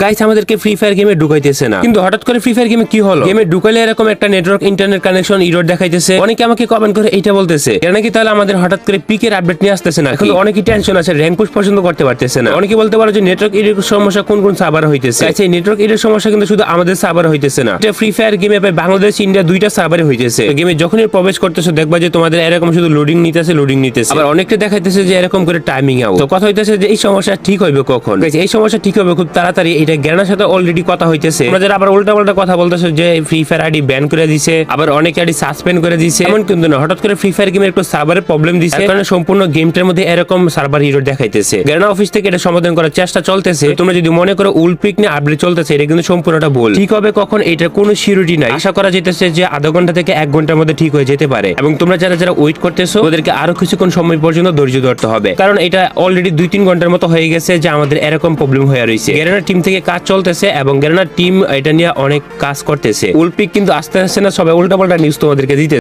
Guys আমাদেরকে free fire গেমে ঢুকাইতেছে না, কিন্তু হঠাৎ করে ফ্রি ফায়ার গেমে কি হলো, গেমে ঢুকাইলে এরকম একটা নেটওয়ার্ক ইন্টারনেট কানেকশন এরর দেখাইতেছে। অনেকে আমাকে কমেন্ট করে এটা বলতেছে এর নাকি তাহলে আমাদের হঠাৎ করে পিকের আপডেট নিয়ে আসতেছে না, এখন অনেকই টেনশন আছে, র্যাঙ্ক পুশ পছন্দ করতে পারতেছে না। অনেকে বলতে পারো যে নেটওয়ার্ক এরর সমস্যা কোন কোন সার্ভার হইতেছে। গাইস এই নেটওয়ার্ক এরর সমস্যা কিন্তু শুধু আমাদের সার্ভার হইতেছে না, এটা ফ্রি ফায়ার গেমে বাংলাদেশ ইন্ডিয়া দুইটা সার্ভারে হইতেছে। গেমে যখনই প্রবেশ করতেছো দেখবা যে তোমাদের এরকম শুধু লোডিং নিতেছে। আবার অনেকটা দেখাইতেছে যে এরকম করে টাইমিং আউট। তো কথা হইতেছে যে এই সমস্যা ঠিক হইবে কখন। এই সমস্যা ঠিক হবে খুব তাড়াতাড়ি, এটা জ্ঞানের সাথে অলরেডি কথা হইতেছে। আমাদের আবার উল্টা পাল্টা কথা বলতেছে যে ফ্রি ফায়ার আইডি ব্যান করে দিছে, আবার অনেক আইডি সাসপেন্ড করে দিছে। এমন কিন্তু না, হঠাৎ করে ফ্রি ফায়ার গেমের একটু সার্ভারের প্রবলেম দিছে, কারণে সম্পূর্ণ গেমটার মধ্যে এরকম সার্ভার এরর দেখাইতেছে। জ্ঞানা অফিস থেকে এটা সমাধান করার চেষ্টা চলতেছে। তোমরা যদি মনে করো উলপিক নিয়ে আপডেট চলতেছে, এটা কিন্তু সম্পূর্ণটা ভুল। ঠিক হবে কখন এটার কোনো সিউরিটি নাই। আশা করা যেতেছে যে আধা ঘন্টা থেকে 1 ঘন্টার মধ্যে ঠিক হয়ে যেতে পারে, এবং তোমরা যারা যারা ওয়েট করতেছো ওদেরকে আরো কিছুক্ষণ সময় পর্যন্ত ধৈর্য ধরতে হবে, কারণ এটা অলরেডি 2-3 ঘন্টার মতো হয়ে গেছে যে আমাদের এরকম প্রবলেম হয়ে রয়েছে। গ্যারেনার টিম থেকে কাজ চলতেছে এবং গ্যারেনার টিম এটা নিয়ে অনেক কাজ করতেছে। উলপিক কিন্তু আস্তে আস্তে না সবাই উল্টাপাল্টা নিউজ তোমাদেরকে দিতে